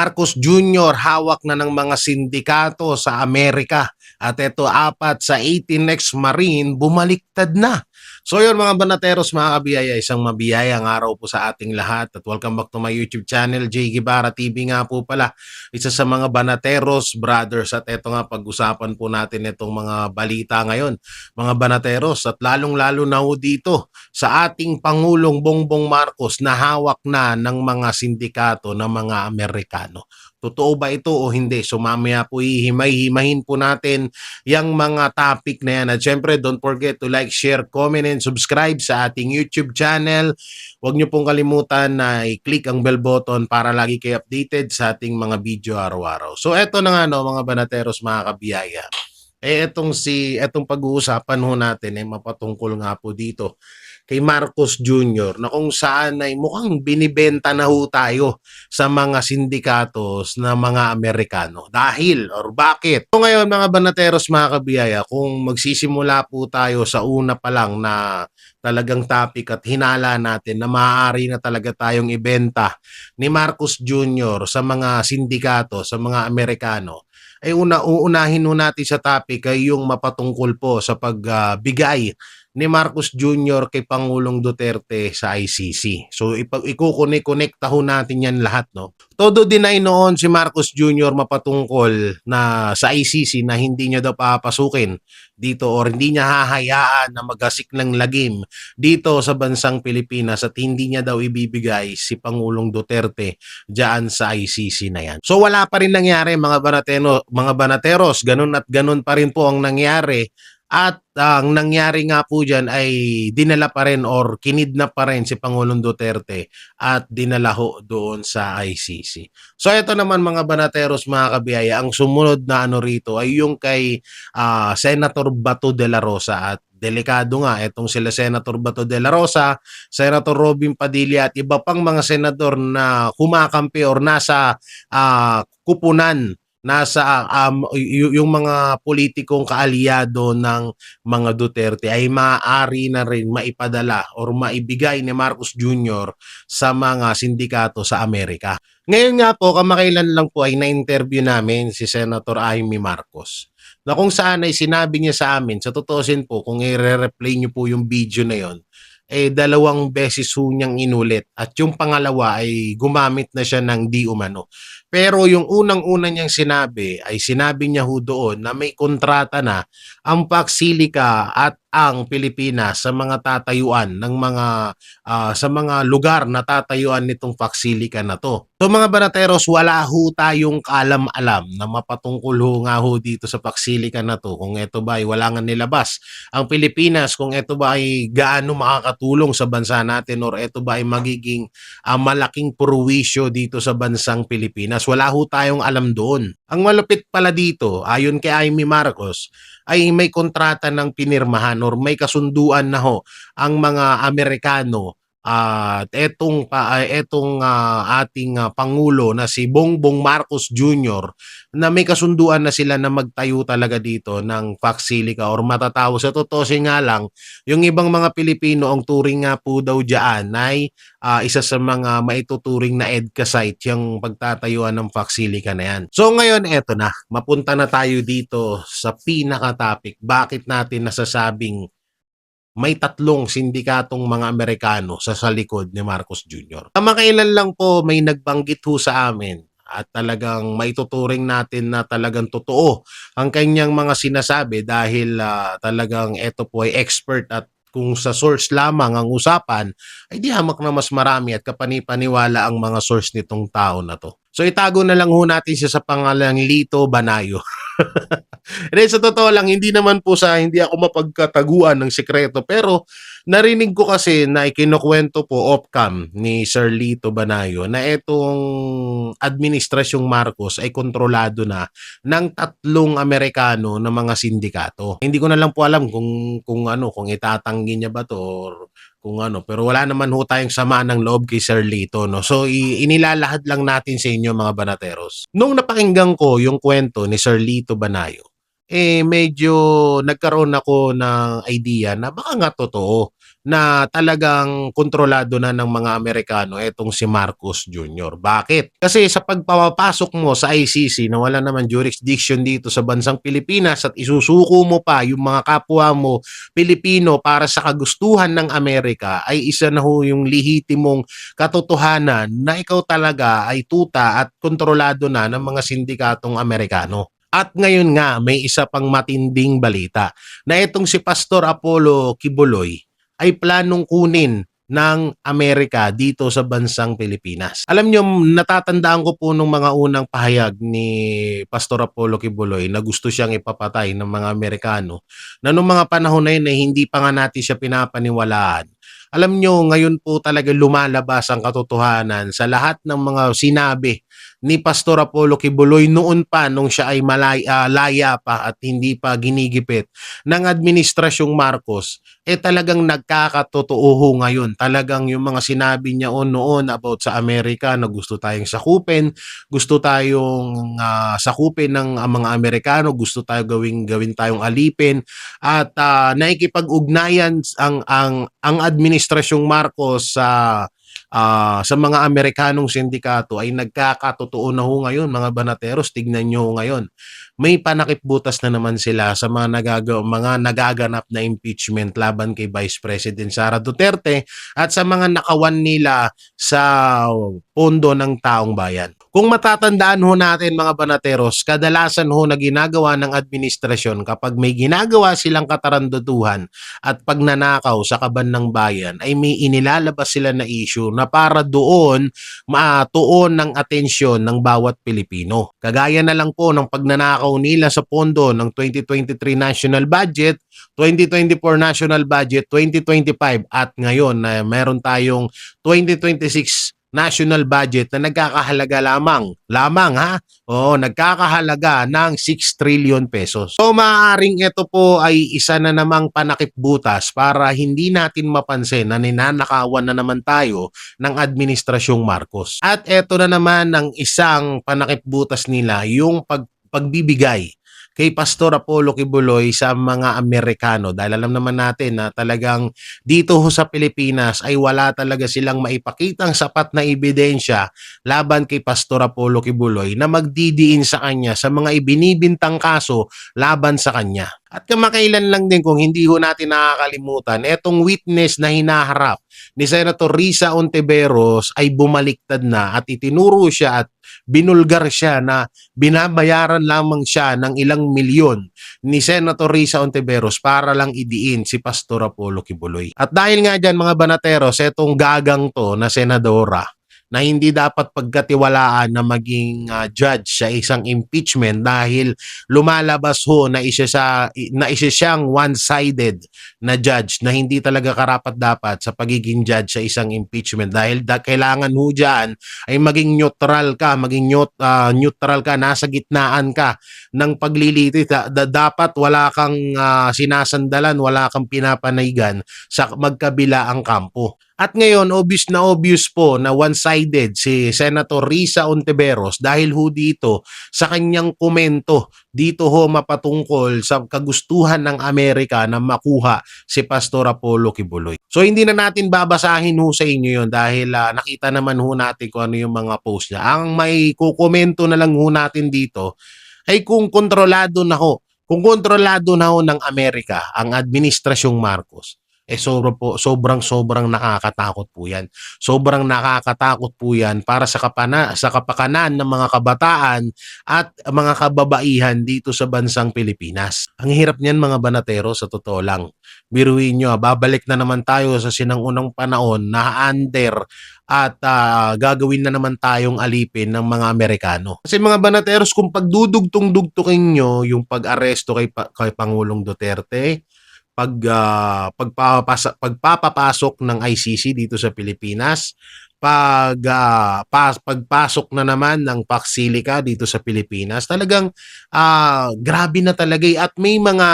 Marcos Jr. hawak na ng mga sindikato sa Amerika. At ito, 4 sa 18 ex-Marine bumaliktad na. So yun mga banateros, mga kabiyaya, isang mabiyayang araw po sa ating lahat at welcome back to my YouTube channel, J. Guevara TV nga po pala, isa sa mga banateros brothers. At ito nga, pag-usapan po natin itong mga balita ngayon, mga banateros, at lalong-lalo na ho dito sa ating Pangulong Bongbong Marcos na hawak na ng mga sindikato ng mga Amerikano. Totoo ba ito o hindi? So mamaya po hihimay-himahin po natin yung mga topic na yan. At syempre, don't forget to like, share, comment, and subscribe sa ating YouTube channel. Huwag nyo pong kalimutan na i-click ang bell button para lagi kayo updated sa ating mga video araw-araw. So eto na nga no, mga banateros, mga kabiyaya. Etong pag-uusapan ho natin ay mapatungkol nga po dito kay Marcos Jr. na kung saan ay mukhang binibenta na ho tayo sa mga sindikatos na mga Amerikano. Dahil or bakit? So ngayon mga banateros, mga kabiyaya, kung magsisimula po tayo sa una pa lang na talagang topic at hinala natin na maaari na talaga tayong ibenta ni Marcos Jr. sa mga sindikato, sa mga Amerikano, ay uunahin ho natin sa topic ay yung mapatungkol po sa pagbigay ni Marcos Jr. kay Pangulong Duterte sa ICC. So ikukunik-konekta ho natin yan lahat, no? Todo deny noon si Marcos Jr. mapatungkol na sa ICC na hindi niya daw papasukin dito or hindi niya hahayaan na magasik ng lagim dito sa bansang Pilipinas at hindi niya daw ibibigay si Pangulong Duterte diyan sa ICC na yan. So wala pa rin nangyari mga banateros, ganun at ganun pa rin po ang nangyari. At ang nangyari nga po dyan ay dinala pa rin or kinidnap pa rin si Pangulong Duterte at dinala ho doon sa ICC. So ito naman mga banateros, mga kabiyaya, ang sumunod na ano rito ay yung kay Senator Bato de la Rosa. At delikado nga itong sila Senator Bato de la Rosa, Senator Robin Padilla at iba pang mga senador na kumakampi or nasa kupunan, nasa yung mga politikong kaalyado ng mga Duterte ay maaari na rin maipadala or maibigay ni Marcos Jr. sa mga sindikato sa Amerika. Ngayon nga po, kamakailan lang po ay na-interview namin si Senator Amy Marcos na kung saan ay sinabi niya sa amin, sa tutusin po, kung i-replay niyo po yung video na yon, 2 beses ho niyang inulit at yung pangalawa ay gumamit na siya ng di umano. Pero yung unang-una niyang sinabi ay sinabi niya ho doon na may kontrata na ang Pacsilica at ang Pilipinas sa mga tatayuan ng mga sa mga lugar na tatayuan nitong Pacsilica na to. So mga banateros, wala ho tayong kaalam-alam na mapatungkol ho nga ho dito sa Pacsilica na to. Kung ito ba ay wala nga nilabas ang Pilipinas, kung ito ba ay gaano makakatulong sa bansa natin or ito ba ay magiging malaking purwisyo dito sa bansang Pilipinas. Wala ho tayong alam doon. Ang malupit pala dito, ayon kay Amy Marcos, ay may kontrata ng pinirmahan or may kasunduan na ho ang mga Amerikano at etong ating Pangulo na si Bongbong Marcos Jr. na may kasunduan na sila na magtayo talaga dito ng Pacsilica or matatawag sa tutusin nga lang, yung ibang mga Pilipino ang turing nga po daw diyan ay isa sa mga maituturing na EDCA site yung pagtatayuan ng Pacsilica na yan. So ngayon eto na, mapunta na tayo dito sa pinaka-topic. Bakit natin nasasabing may 3 sindikatong mga Amerikano sa likod ni Marcos Jr. Kamakailan lang po may nagbanggit ho sa amin at talagang maituturing natin na talagang totoo ang kanyang mga sinasabi dahil talagang ito po ay expert at kung sa source lamang ang usapan, ay di hamak na mas marami at kapanipaniwala ang mga source nitong tao na to. So itago na lang ho natin siya sa pangalang Lito Banayo. Sa totoo lang, hindi ako mapagkataguan ng sekreto, pero narinig ko kasi na ikinukwento po off-cam ni Sir Lito Banayo na itong administrasyong Marcos ay kontrolado na ng 3 Amerikano na mga sindikato. Hindi ko na lang po alam kung itatanggi niya ba to or kung ano, pero wala naman ho tayong sama ng loob kay Sir Lito, no? So inilalahad lang natin sa inyo mga banateros. Nung napakinggan ko yung kwento ni Sir Lito Banayo, medyo nagkaroon ako ng idea na baka nga totoo na talagang kontrolado na ng mga Amerikano etong si Marcos Jr. Bakit? Kasi sa pagpapasok mo sa ICC na wala naman jurisdiction dito sa bansang Pilipinas at isusuko mo pa yung mga kapwa mo Pilipino para sa kagustuhan ng Amerika ay isa na ho yung lihitimong katotohanan na ikaw talaga ay tuta at kontrolado na ng mga sindikatong Amerikano. At ngayon nga, may isa pang matinding balita na itong si Pastor Apollo Kibuloy ay planong kunin ng Amerika dito sa bansang Pilipinas. Alam nyo, natatandaan ko po nung mga unang pahayag ni Pastor Apollo Kibuloy na gusto siyang ipapatay ng mga Amerikano na nung mga panahon na yun ay hindi pa nga natin siya pinapaniwalaan. Alam nyo, ngayon po talaga lumalabas ang katotohanan sa lahat ng mga sinabi ni Pastor Apollo Kibuloy noon pa nung siya ay laya pa at hindi pa ginigipit ng Administrasyong Marcos, talagang nagkakatotoo ngayon. Talagang yung mga sinabi niya noon about sa Amerika na gusto tayong sakupin, gusto tayong sakupin ng mga Amerikano, gusto tayo gawin tayong alipin at naikipag-ugnayan ang Administrasyong Marcos sa mga Amerikanong sindikato ay nagkakatotoo na ho ngayon mga banateros. Tignan nyo ngayon, may panakipbutas na naman sila sa mga nagaganap na impeachment laban kay Vice President Sara Duterte at sa mga nakawan nila sa pondo ng taong bayan. Kung matatandaan ho natin mga banateros, kadalasan ho na ginagawa ng administrasyon kapag may ginagawa silang kataranduduhan at pagnanakaw sa kaban ng bayan ay may inilalabas sila na issue na para doon matuon ng atensyon ng bawat Pilipino. Kagaya na lang po ng pagnanakaw nila sa pondo ng 2023 National Budget, 2024 National Budget, 2025 at ngayon na meron tayong 2026 national budget na nagkakahalaga lamang ha. Oo, nagkakahalaga ng 6 trillion pesos. So maaaring ito po ay isa na namang panakipbutas para hindi natin mapansin na ninanakawan na naman tayo ng Administrasyong Marcos. At ito na naman ang isang panakipbutas nila, yung pagbibigay kay Pastor Apollo Kibuloy sa mga Amerikano dahil alam naman natin na talagang dito ho sa Pilipinas ay wala talaga silang maipakitang sapat na ebidensya laban kay Pastor Apollo Kibuloy na magdidiin sa kanya sa mga ibinibintang kaso laban sa kanya. At kamakailan lang din kung hindi ho natin nakakalimutan, etong witness na hinaharap ni Senator Risa Ontiveros ay bumaliktad na at itinuro siya at binulgar siya na binabayaran lamang siya ng ilang milyon ni Senator Risa Ontiveros para lang idiin si Pastor Apollo Kibuloy. At dahil nga dyan mga banateros, etong gagang to na senadora na hindi dapat pagkatiwalaan na maging judge sa isang impeachment dahil lumalabas ho na isa siyang one-sided na judge na hindi talaga karapat-dapat sa pagiging judge sa isang impeachment dahil kailangan ho dyan ay maging neutral ka, nasa gitnaan ka ng paglilitis. Dapat wala kang sinasandalan, wala kang pinapanigan sa magkabila ang kampo. At ngayon, obvious po na one-sided si Senator Risa Ontiveros dahil ho dito sa kanyang komento, dito ho mapatungkol sa kagustuhan ng Amerika na makuha si Pastor Apollo Kibuloy. So hindi na natin babasahin ho sa inyo yun dahil nakita naman ho natin kung ano yung mga post niya. Ang may kukomento na lang ho natin dito ay kung kontrolado na ho ng Amerika ang Administrasyong Marcos. Sobrang nakakatakot po yan. Sobrang nakakatakot po yan para sa kapakanan ng mga kabataan at mga kababaihan dito sa bansang Pilipinas. Ang hirap niyan mga banatero sa totoo lang. Biruin nyo, babalik na naman tayo sa sinangunang panahon na under at gagawin na naman tayong alipin ng mga Amerikano. Kasi mga banateros, kung pagdudugtong-dugtukin nyo yung pag-aresto kay Pangulong Duterte, pagpapapasok ng ICC dito sa Pilipinas, pagpasok na naman ng Pax Silica dito sa Pilipinas, talagang grabe na talaga at may mga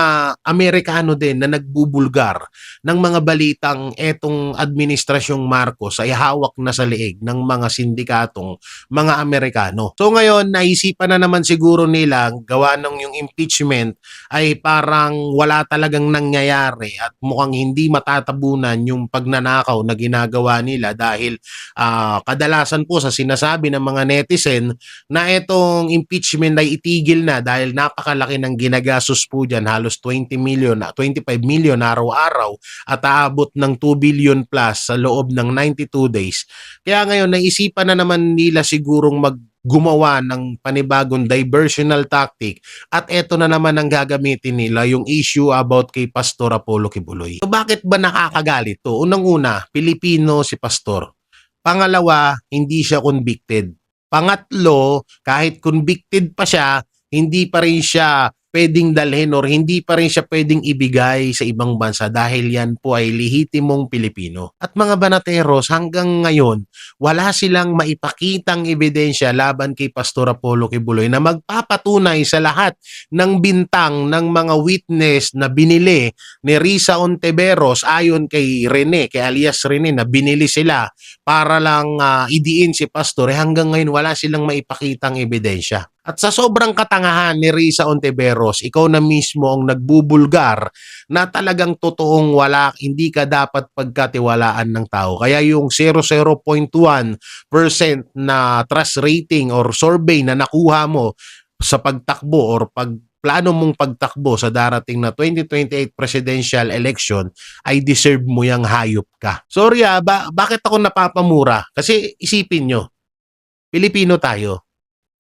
Amerikano din na nagbubulgar ng mga balitang etong administrasyong Marcos ay hawak na sa leeg ng mga sindikatong mga Amerikano. So ngayon, naisipan na naman siguro nila gawa ng yung impeachment ay parang wala talagang nangyayari at mukhang hindi matatabunan yung pagnanakaw na ginagawa nila dahil kadalasan po sa sinasabi ng mga netizen na itong impeachment ay itigil na dahil napakalaki ng ginagastos po dyan, halos 25 million araw-araw at aabot ng 2 billion plus sa loob ng 92 days. Kaya ngayon naisipan na naman nila sigurong gumawa ng panibagong diversional tactic at eto na naman ang gagamitin nila, yung issue about kay Pastor Apollo Kibuloy. So bakit ba nakakagalit to? Unang-una, Pilipino si Pastor. Pangalawa, hindi siya convicted. Pangatlo, kahit convicted pa siya, hindi pa rin siya pwedeng dalhin or hindi pa rin siya pwedeng ibigay sa ibang bansa dahil yan po ay lehitimong Pilipino. At mga banateros, hanggang ngayon, wala silang maipakitang ebidensya laban kay Pastor Apollo Kibuloy na magpapatunay sa lahat ng bintang ng mga witness na binili ni Risa Ontiveros ayon kay Rene, kay alias Rene, na binili sila para lang idiin si Pastor. Hanggang ngayon, wala silang maipakitang ebidensya. At sa sobrang katangahan ni Risa Ontiveros, ikaw na mismo ang nagbubulgar na talagang totoong hindi ka dapat pagkatiwalaan ng tao. Kaya yung 0.1% na trust rating or survey na nakuha mo sa pagtakbo or plano mong pagtakbo sa darating na 2028 presidential election ay deserve mo yang hayop ka. Sorry bakit ako napapamura? Kasi isipin nyo, Pilipino tayo.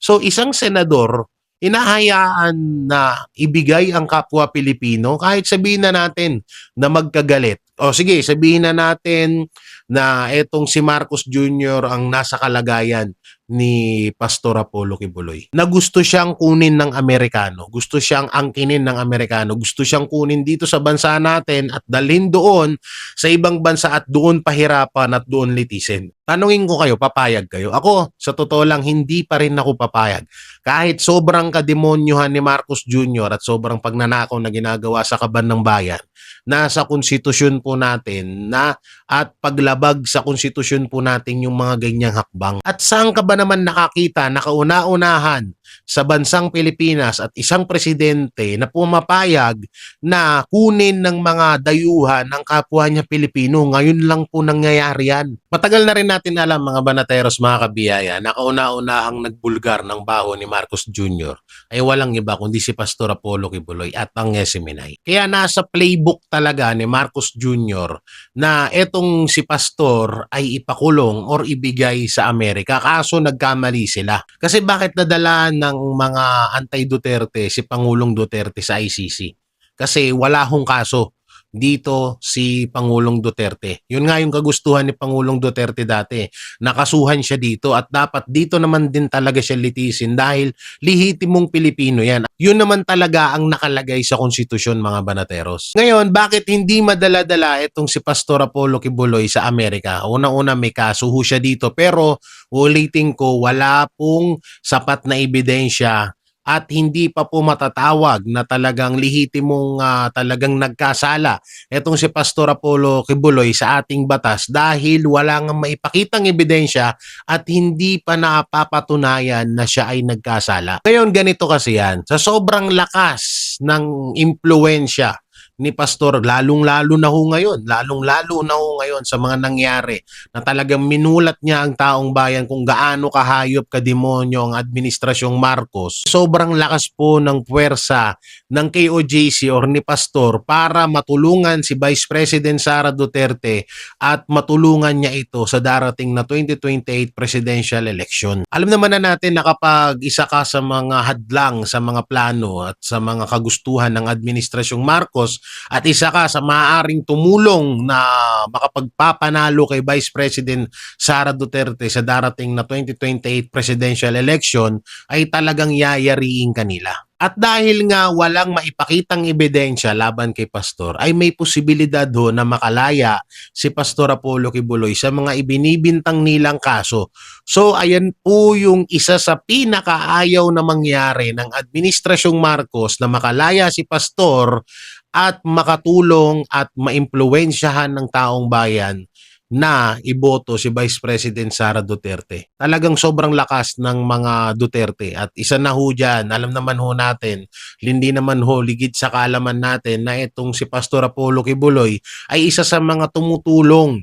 So isang senador, inahayaan na ibigay ang kapwa Pilipino kahit sabihin na natin na magkagalit. O sige, sabihin na natin na etong si Marcos Jr. ang nasa kalagayan ni Pastor Apollo Kibuloy. Na gusto siyang kunin ng Amerikano, gusto siyang angkinin ng Amerikano, gusto siyang kunin dito sa bansa natin at dalhin doon sa ibang bansa at doon pahirapan at doon litisin. Tanungin ko kayo, papayag kayo? Ako, sa totoo lang, hindi pa rin ako papayag. Kahit sobrang kademonyuhan ni Marcos Jr. at sobrang pagnanakaw na ginagawa sa kaban ng bayan, nasa konstitusyon po natin na at paglabag sa konstitusyon po natin yung mga ganyang hakbang. At saan ka ba naman nakakita, nakauna-unahan sa bansang Pilipinas at isang presidente na pumapayag na kunin ng mga dayuhan ng kapwa niya Pilipino? Ngayon lang po nangyayari yan. Matagal na rin natin alam mga banateros, mga kabiyaya, na kauna-unahang nagbulgar ng baho ni Marcos Jr. ay walang iba kundi si Pastor Apollo Kibuloy at ang Yesiminay. Kaya nasa playbook talaga ni Marcos Jr. na etong si Pastor ay ipakulong or ibigay sa Amerika. Kaso nagkamali sila. Kasi bakit nadala ng mga anti-Duterte si Pangulong Duterte sa ICC? Kasi wala hong kaso dito si Pangulong Duterte. Yun nga yung kagustuhan ni Pangulong Duterte dati. Nakasuhan siya dito at dapat dito naman din talaga siya litisin dahil lehitimong Pilipino yan. Yun naman talaga ang nakalagay sa konstitusyon, mga banateros. Ngayon, bakit hindi madala-dala itong si Pastor Apollo Kibuloy sa Amerika? Una-una may kaso siya dito pero ulitin ko, wala pong sapat na ebidensya at hindi pa po matatawag na talagang lehitimong talagang nagkasala etong si Pastor Apollo Kibuloy sa ating batas dahil wala nga maipakitang ebidensya at hindi pa napapatunayan na siya ay nagkasala. Ngayon ganito kasi yan, sa sobrang lakas ng impluensya ni Pastor, lalong-lalo na ho ngayon sa mga nangyari na talagang minulat niya ang taong bayan kung gaano kahayop kademonyo ang administrasyong Marcos. Sobrang lakas po ng puwersa ng KOJC or ni Pastor para matulungan si Vice President Sara Duterte at matulungan niya ito sa darating na 2028 presidential election. Alam naman na natin na kapag isa ka sa mga hadlang sa mga plano at sa mga kagustuhan ng administrasyong Marcos at isa ka sa maaaring tumulong na makapagpapanalo kay Vice President Sara Duterte sa darating na 2028 presidential election, ay talagang yayariin kanila. At dahil nga walang maipakitang ebidensya laban kay Pastor, ay may posibilidad ho na makalaya si Pastor Apollo Kibuloy sa mga ibinibintang nilang kaso. So ayan po yung isa sa pinakaayaw na mangyari ng Administrasyong Marcos, na makalaya si Pastor at makatulong at maimpluwensyahan ng taong bayan na iboto si Vice President Sara Duterte. Talagang sobrang lakas ng mga Duterte, at isa na ho dyan, alam naman ho natin, hindi naman ho ligid sa kaalaman natin na itong si Pastor Apollo Kibuloy ay isa sa mga tumutulong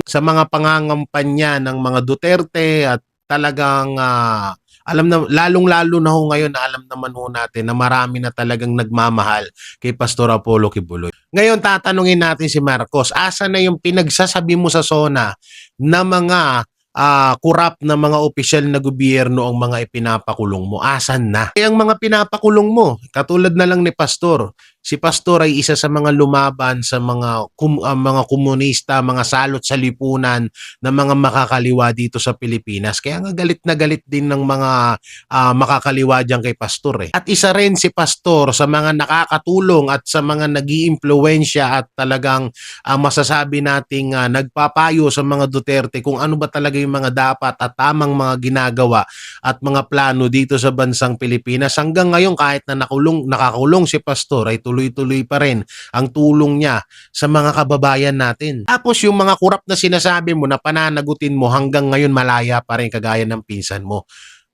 sa mga pangangampanya ng mga Duterte, at talagang alam na, lalong-lalo na ho ngayon na alam naman ho natin na marami na talagang nagmamahal kay Pastor Apollo Kibuloy. Ngayon tatanungin natin si Marcos, asa na yung pinagsasabi mo sa SONA na mga kurap na mga opisyal na gobyerno ang mga ipinapakulong mo? Asan na? Ang mga pinapakulong mo, katulad na lang ni Pastor. Si Pastor ay isa sa mga lumaban sa mga komunista, mga salot sa lipunan ng mga makakaliwa dito sa Pilipinas. Kaya nga galit na galit din ng mga makakaliwa diyan kay Pastor eh. At isa rin si Pastor sa mga nakakatulong at sa mga nag-iimpluwensya at talagang masasabi nating nagpapayo sa mga Duterte kung ano ba talaga yung mga dapat at tamang mga ginagawa at mga plano dito sa bansang Pilipinas. Hanggang ngayon, kahit na nakakulong si Pastor, ay tuloy-tuloy pa rin ang tulong niya sa mga kababayan natin. Tapos yung mga kurap na sinasabi mo na pananagutin mo, hanggang ngayon malaya pa rin, kagaya ng pinsan mo.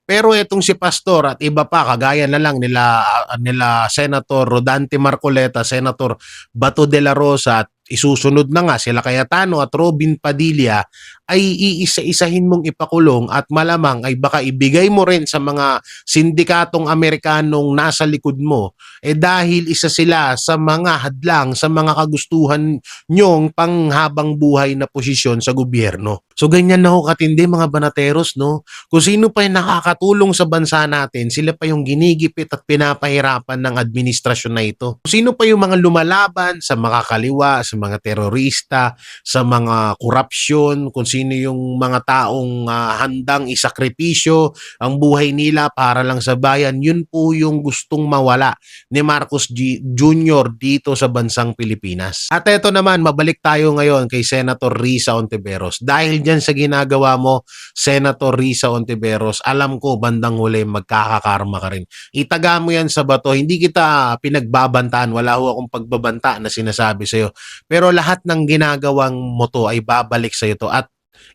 Pero itong si Pastor at iba pa, kagaya na lang nila Senator Rodante Marcoleta, Senator Bato de la Rosa, at isusunod na nga sila Cayetano at Robin Padilla, ay iisa-isahin mong ipakulong, at malamang ay baka ibigay mo rin sa mga sindikatong Amerikanong nasa likod mo, dahil isa sila sa mga hadlang sa mga kagustuhan nyong panghabang buhay na posisyon sa gobyerno. So ganyan na ho katindi, mga banateros, no? Kung sino pa yung nakakatulong sa bansa natin, sila pa yung ginigipit at pinapahirapan ng administrasyon na ito. Kung sino pa yung mga lumalaban sa makakaliwa, sa mga terorista, sa mga korupsyon, kung sino yung mga taong handang isakripisyo ang buhay nila para lang sa bayan, yun po yung gustong mawala ni Marcos Jr. dito sa bansang Pilipinas. At eto naman, mabalik tayo ngayon kay Senator Risa Hontiveros. Dahil dyan sa ginagawa mo, Senator Risa Hontiveros, alam ko bandang huli magkakakarma ka rin. Itaga mo yan sa bato. Hindi kita pinagbabantaan, wala ho akong pagbabanta na sinasabi sa'yo. Pero lahat ng ginagawang mo to ay babalik sa'yo to, at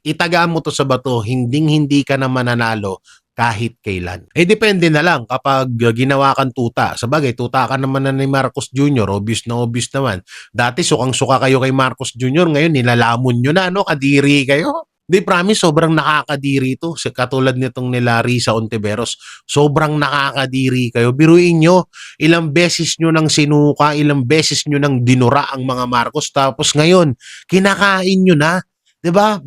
itaga mo to sa bato, hindi ka na mananalo kahit kailan. Depende na lang kapag ginawa kang tuta. Sabagay, tuta ka naman na ni Marcos Jr., obvious na obvious naman. Dati sukang-suka kayo kay Marcos Jr., ngayon nilalamon nyo na, no? Kadiri kayo. Di, promise, sobrang nakakadiri to. Katulad nitong nila Risa Hontiveros, sobrang nakakadiri kayo. Biruin nyo, ilang beses nyo nang sinuka, ilang beses nyo nang dinura ang mga Marcos, tapos ngayon, kinakain nyo na. Diba?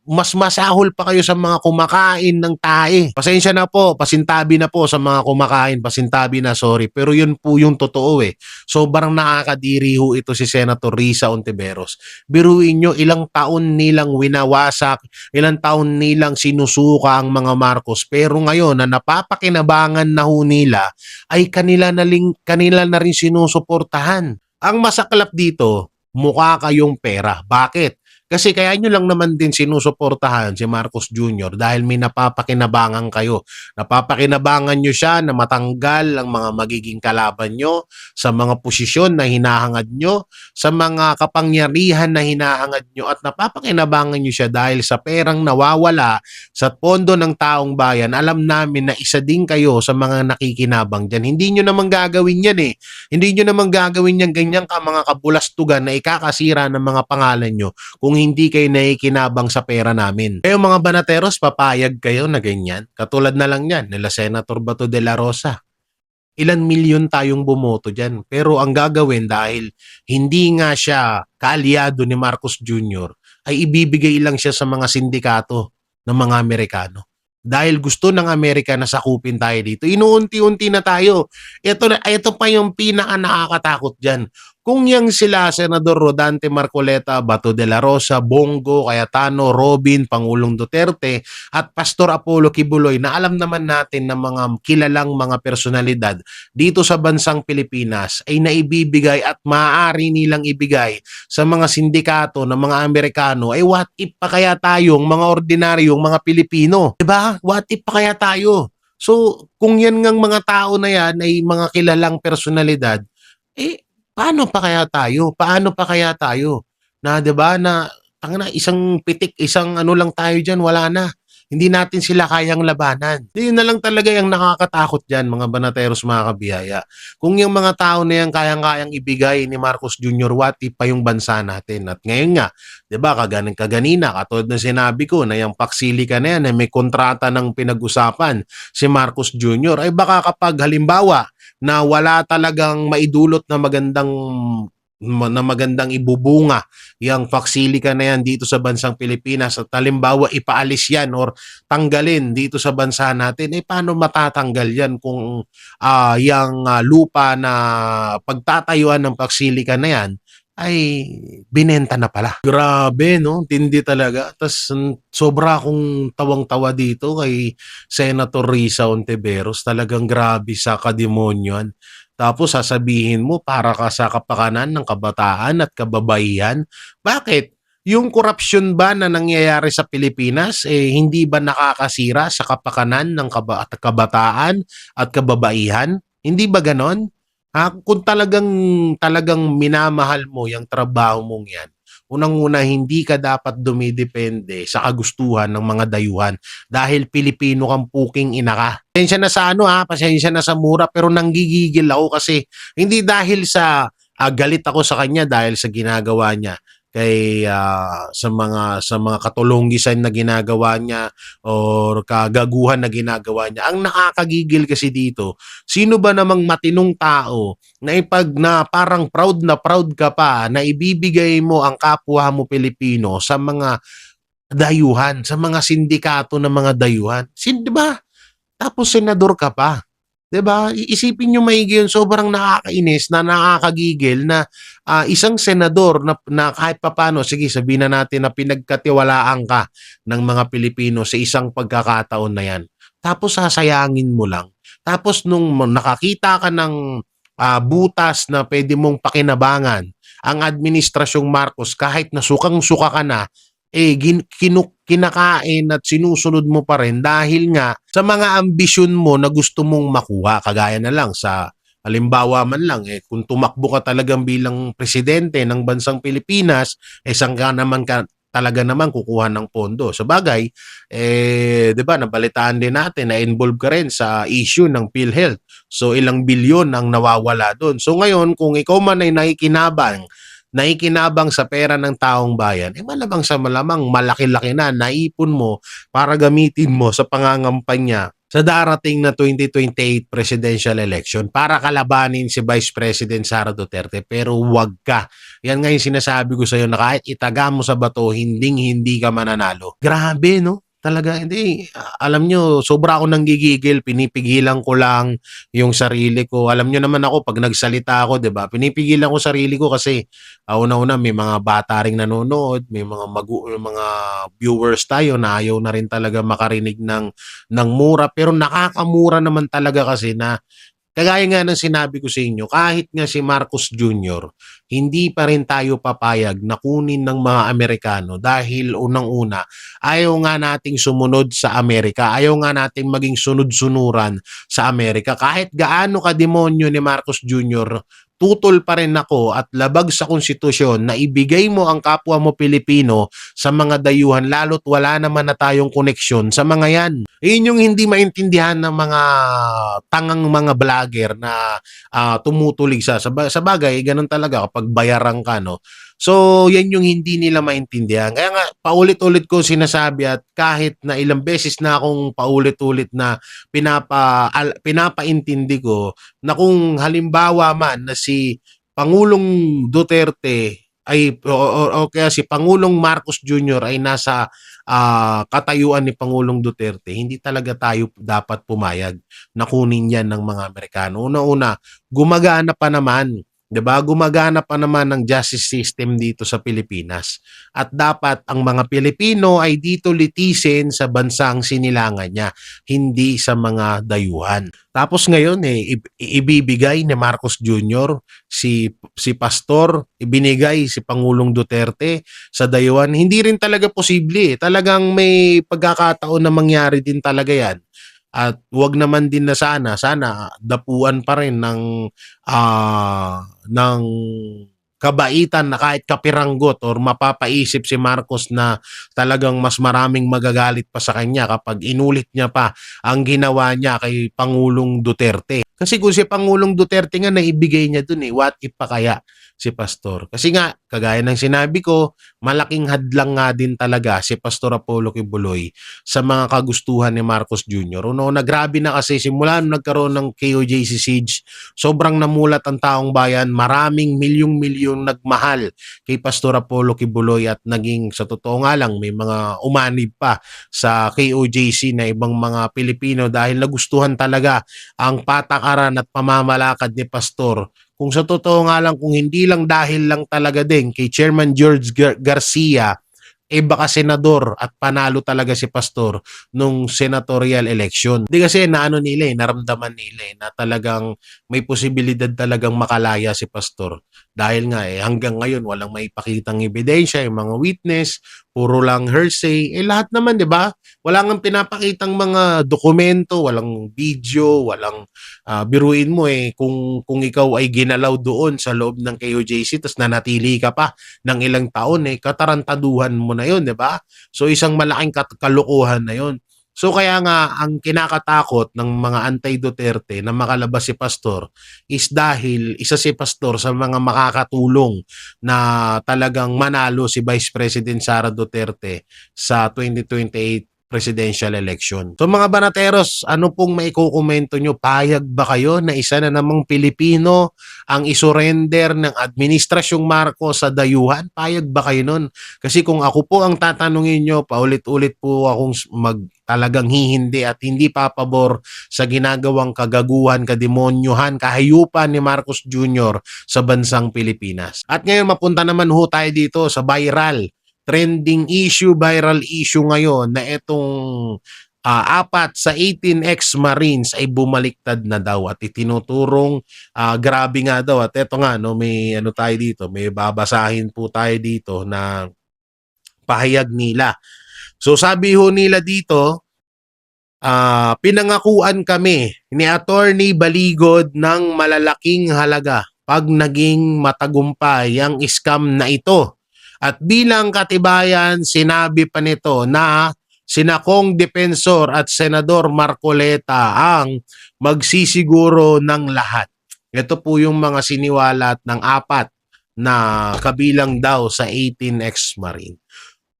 Mas masahol pa kayo sa mga kumakain ng tae. Pasensya na po, pasintabi na po sa mga kumakain, pasintabi na, sorry. Pero yun po yung totoo eh. Sobrang nakakadiri ho ito si Senator Risa Hontiveros. Biruin nyo, ilang taon nilang winawasak, ilang taon nilang sinusuka ang mga Marcos. Pero ngayon na napapakinabangan na ho nila, ay kanila na rin sinusuportahan. Ang masaklap dito, mukha kayong pera. Bakit? Kasi kaya nyo lang naman din sinusuportahan si Marcos Jr. dahil may napapakinabangan kayo. Napapakinabangan nyo siya na matanggal ang mga magiging kalaban nyo sa mga posisyon na hinahangad nyo, sa mga kapangyarihan na hinahangad nyo, at napapakinabangan nyo siya dahil sa perang nawawala sa pondo ng taong bayan. Alam namin na isa din kayo sa mga nakikinabang dyan. Hindi nyo naman gagawin yan eh. Hindi nyo naman gagawin yan ganyan ka mga kabulastugan na ikakasira ng mga pangalan nyo kung hindi kayo naikinabang sa pera namin. Kayo mga banateros, papayag kayo na ganyan? Katulad na lang yan, nila Senator Bato de la Rosa. Ilan milyon tayong bumoto dyan. Pero ang gagawin, dahil hindi nga siya kaalyado ni Marcos Jr., ay ibibigay lang siya sa mga sindikato ng mga Amerikano. Dahil gusto ng Amerika na sakupin tayo dito, inuunti-unti na tayo. Ito pa yung pinaka nakakatakot dyan. Kung yang sila Senador Rodante Marcoleta, Bato de la Rosa, Bongo, Cayetano, Robin, Pangulong Duterte at Pastor Apollo Kibuloy na alam naman natin na mga kilalang mga personalidad dito sa bansang Pilipinas ay naibibigay at maaari nilang ibigay sa mga sindikato ng mga Amerikano, ay what if pa kaya tayong mga ordinaryong mga Pilipino? 'Di ba? What if pa kaya tayo? So, kung yan ngang mga tao na yan ay mga kilalang personalidad, eh, paano pa kaya tayo? Paano pa kaya tayo? Na 'di ba na tangina isang pitik, isang ano lang tayo diyan, wala na. Hindi natin sila kayang labanan. Yun na lang talaga yung nakakatakot diyan, mga banateros, mga kabiyaya. Kung yung mga tao na yan kayang-kayang ibigay ni Marcos Jr., what if pa yung bansa natin? At ngayon nga, 'di ba, kaganina katulad ng sinabi ko na yung Paksilica na yan, may kontrata ng pinag-usapan si Marcos Jr., ay baka kapag halimbawa na wala talagang maidulot na magandang ibubunga yung Paksilica na yan dito sa bansang Pilipinas at halimbawa ipaalis yan or tanggalin dito sa bansa natin, eh paano matatanggal yan kung yung lupa na pagtatayuan ng Paksilica na yan ay binenta na pala. Grabe, no? Tindi talaga. Tapos sobra akong tawang-tawa dito kay Senator Risa Ontiveros. Talagang grabe sa kademonyoan. Tapos sasabihin mo para ka sa kapakanan ng kabataan at kababaihan. Bakit? Yung korupsyon ba na nangyayari sa Pilipinas, eh, hindi ba nakakasira sa kapakanan ng kabataan at kababaihan? Hindi ba ganon? Kung talagang minamahal mo yung trabaho mong yan, unang-una hindi ka dapat dumidepende sa kagustuhan ng mga dayuhan dahil Pilipino kang puking ina ka. Pasensya na sa ano pasensya na sa mura pero nanggigigil ako kasi hindi dahil sa galit ako sa kanya dahil sa ginagawa niya kay sa mga katulonggisan na ginagawa niya or kagaguhan na ginagawa niya. Ang nakakagigil kasi dito, sino ba namang matinong tao na parang proud ka pa na ibibigay mo ang kapwa mo Pilipino sa mga dayuhan, sa mga sindikato ng mga dayuhan. 'Di ba? Tapos senador ka pa. 'Di ba? Iisipin niyo maigi 'yun, sobrang nakakainis na nakakagigil na isang senador na kahit papaano, sige sabihin na natin na pinagkatiwalaan ka ng mga Pilipino sa isang pagkakataon na 'yan. Tapos sasayangin mo lang. Tapos nung nakakita ka ng butas na pwede mong pakinabangan ang administrasyong Marcos kahit na sukang-suka ka na, eh kinakain at sinusunod mo pa rin dahil nga sa mga ambisyon mo na gusto mong makuha. Kagaya na lang sa halimbawa man lang, eh kung tumakbo ka talagang bilang presidente ng bansang Pilipinas, eh saan ka naman talaga naman kukuha ng pondo. Sa bagay, eh 'di ba nabalitaan din natin na involved ka rin sa issue ng PhilHealth. So ilang bilyon ang nawawala doon. So ngayon kung ikaw man ay nakikinabang sa pera ng taong bayan, eh malamang sa malamang malaki-laki na naipon mo para gamitin mo sa pangangampanya sa darating na 2028 presidential election para kalabanin si Vice President Sara Duterte. Pero wag ka. Yan nga yung sinasabi ko sa'yo na kahit itaga mo sa bato, hinding-hindi ka mananalo. Grabe, no? Talaga, hindi. Alam nyo, sobra ako nanggigigil, pinipigilan ko lang yung sarili ko. Alam nyo naman ako, pag nagsalita ako, di ba, pinipigilan ko sarili ko kasi una-una may mga bata ring nanonood, may mga viewers tayo na ayaw na rin talaga makarinig ng mura. Pero nakakamura naman talaga kasi na kagaya nga ng sinabi ko sa inyo, kahit nga si Marcos Jr., hindi pa rin tayo papayag na kunin ng mga Amerikano dahil unang-una, ayaw nga nating sumunod sa Amerika, ayaw nga nating maging sunod-sunuran sa Amerika. Kahit gaano ka demonyo ni Marcos Jr., tutol pa rin ako at labag sa konstitusyon na ibigay mo ang kapwa mo Pilipino sa mga dayuhan lalo't wala naman na tayong koneksyon sa mga yan. Yun yung hindi maintindihan ng mga tangang mga vlogger na tumutulig sa bagay, ganun talaga kapag bayaran ka, no? So, yan yung hindi nila maintindihan. Kaya nga, paulit-ulit ko sinasabi at kahit na ilang beses na akong paulit-ulit na pinapaintindi ko na kung halimbawa man na si Pangulong Duterte o kaya si Pangulong Marcos Jr. ay nasa katayuan ni Pangulong Duterte, hindi talaga tayo dapat pumayag na kunin yan ng mga Amerikano. Una-una, gumagana pa naman 'Di ba? Gumagana pa naman ang justice system dito sa Pilipinas. At dapat ang mga Pilipino ay dito litisin sa bansang sinilangan niya, hindi sa mga dayuhan. Tapos ngayon ibibigay ni Marcos Jr. si pastor, ibinigay si Pangulong Duterte sa dayuhan. Hindi rin talaga posible. Talagang may pagkakataon na mangyari din talaga 'yan. At wag naman din na sana dapuan pa rin ng kabaitan na kahit kapiranggot or mapapaisip si Marcos na talagang mas maraming magagalit pa sa kanya kapag inulit niya pa ang ginawa niya kay Pangulong Duterte. Kasi kung si Pangulong Duterte nga naibigay niya dun what if pa kaya si Pastor? Kasi nga, kagaya ng sinabi ko, malaking hadlang nga din talaga si Pastor Apollo Kibuloy sa mga kagustuhan ni Marcos Jr. Una, grabe na kasi simula nung nagkaroon ng KOJC siege, sobrang namulat ang taong bayan, maraming milyong-milyong nagmahal kay Pastor Apollo Kibuloy at naging sa totoo nga lang may mga umanib pa sa KOJC na ibang mga Pilipino dahil nagustuhan talaga ang patakaran at pamamalakad ni Pastor. Kung sa totoo nga lang, kung hindi lang dahil lang talaga din kay Chairman George Garcia, baka senador at panalo talaga si Pastor nung senatorial election. Hindi kasi naano nila naramdaman nila na talagang may posibilidad talagang makalaya si Pastor. Dahil nga hanggang ngayon walang maipakitang ebidensya, yung mga witness, puro lang hearsay. Lahat naman, di ba? Wala nang pinapakitang mga dokumento, walang video, walang biruin mo kung ikaw ay ginalaw doon sa loob ng KOJC tapos nanatili ka pa ng ilang taon katarantaduhan mo na yun, di ba? So isang malaking kalukuhan na yun. So kaya nga ang kinakatakot ng mga anti-Duterte na makalabas si Pastor is dahil isa si Pastor sa mga makakatulong na talagang manalo si Vice President Sara Duterte sa 2028 presidential election. So mga banateros, ano pong maikukomento nyo? Payag ba kayo na isa na namang Pilipino ang isurrender ng Administrasyong Marcos sa dayuhan? Payag ba kayo nun? Kasi kung ako po ang tatanungin nyo, paulit-ulit po akong talagang hihindi at hindi papabor sa ginagawang kagaguhan, kademonyohan, kahayupan ni Marcos Jr. sa bansang Pilipinas. At ngayon mapunta naman ho tayo dito sa trending issue, viral issue ngayon na itong 4 sa 18 ex-Marines ay bumaliktad na daw at itinuturong grabe nga daw. At ito nga, may ano tayo dito, may babasahin po tayo dito na pahayag nila. So sabi ho nila dito, pinangakuan kami ni Attorney Baligod ng malalaking halaga pag naging matagumpay ang scam na ito. At bilang katibayan, sinabi pa nito na sina Kong Defensor at Senador Marcoleta ang magsisiguro ng lahat. Ito po yung mga siniwalat ng 4 na kabilang daw sa 18 ex-Marine.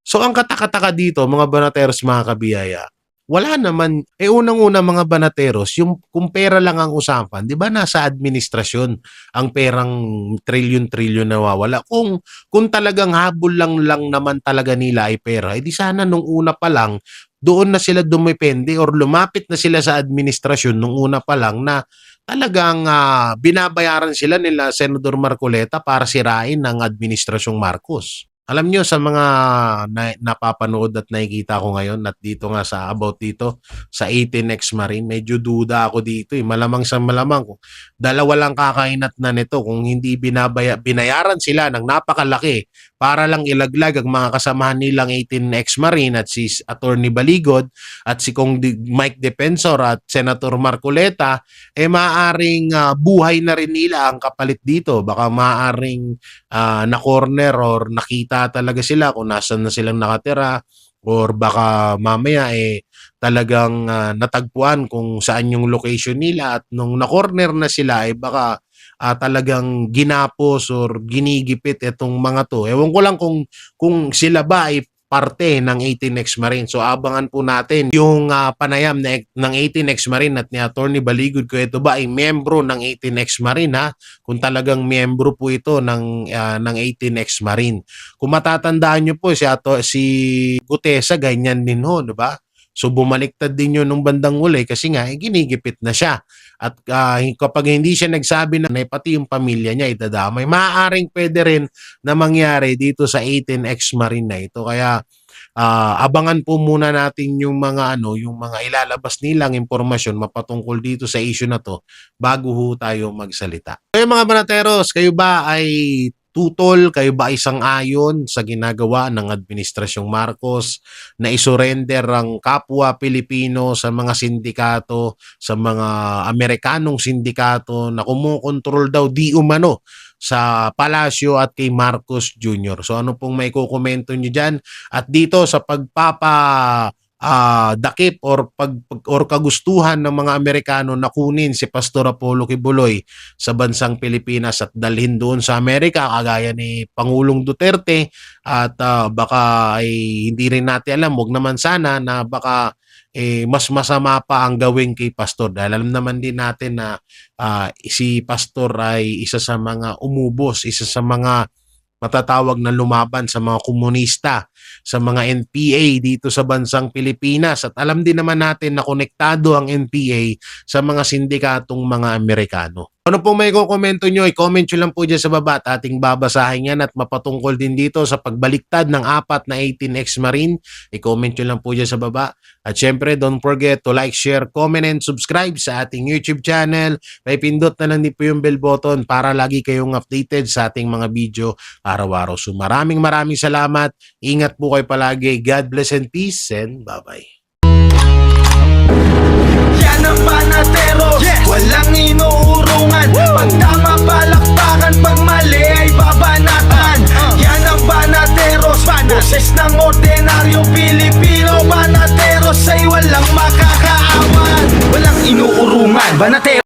So ang katakataka dito, mga banateros, mga kabiyaya, wala naman, unang-una mga banateros, yung kung pera lang ang usapan, di ba nasa administrasyon ang perang trilyon-trilyon nawawala. Kung talagang habol lang naman talaga nila ay pera, di sana nung una pa lang, doon na sila dumepende or lumapit na sila sa administrasyon nung una pa lang na talagang binabayaran sila nila Senador Marcoleta para sirain ang administrasyong Marcos. Alam niyo sa mga napapanood at nakikita ko ngayon at dito nga sa about dito sa 18 ex-Marine, medyo duda ako dito Malamang sa malamang kung dalawa lang kakainat na nito kung hindi binayaran sila ng napakalaki para lang ilaglag ang mga kasamahan nilang 18 ex-Marine at si Attorney Baligod at si Mike Defensor at Senator Marcoleta, maaring buhay na rin nila ang kapalit dito. Baka maaring na-corner or nakita talaga sila kung nasan na silang nakatira or baka mamaya talagang natagpuan kung saan yung location nila at nung na-corner na sila baka talagang ginapos or ginigipit itong mga to. Ewan ko lang kung sila ba ay parte ng 18 ex-Marine. So abangan po natin yung panayam ng 18 ex-Marine at ni Attorney Baligod ko ito ba ay membro ng 18 ex-Marine kung talagang membro po ito ng 18 ex-Marine. Kung matatandaan nyo po si Gutesa ganyan din ho, 'di ba? So bumaliktad din yun nung bandang uli kasi nga ginigipit na siya. At kapag hindi siya nagsabi na pati yung pamilya niya itadamay, maaaring pwede rin na mangyari dito sa 18 ex-marine na ito. Kaya abangan po muna natin yung mga yung mga ilalabas nilang impormasyon mapatungkol dito sa issue na to bago ho tayo magsalita. So mga banateros, kayo ba ay tutol, kayo ba ay sang-ayon sa ginagawa ng Administrasyong Marcos na isurrender ang kapwa Pilipino sa mga sindikato, sa mga Amerikanong sindikato na kumukontrol daw di umano sa Palasyo at kay Marcos Jr. So ano pong may kukomento nyo dyan? At dito sa dakip or kagustuhan ng mga Amerikano na kunin si Pastor Apollo Kibuloy sa bansang Pilipinas at dalhin doon sa Amerika kagaya ni Pangulong Duterte at baka ay hindi rin natin alam, wag naman sana na baka mas masama pa ang gawin kay Pastor dahil alam naman din natin na si Pastor ay isa sa mga umubos, isa sa mga matatawag na lumaban sa mga komunista, sa mga NPA dito sa bansang Pilipinas. At alam din naman natin na konektado ang NPA sa mga sindikatong mga Amerikano. Ano pong may kukomento nyo, i-comment nyo lang po dyan sa baba at ating babasahin yan at mapatungkol din dito sa pagbaliktad ng 4 na 18 ex-marine. I-comment nyo lang po dyan sa baba. At syempre, don't forget to like, share, comment, and subscribe sa ating YouTube channel. May pindot na lang din po yung bell button para lagi kayong updated sa ating mga video araw-araw. So maraming salamat. Ingat po kayo palagi. God bless and peace and bye-bye. Yan ang Banateros, walang inuurungan. Pag tama palakpakan, pag mali ay babanatan. Yan ang Banateros, boses ng ordinaryong Pilipino. Banateros ay walang makakaawan, walang inuurungan. Banateros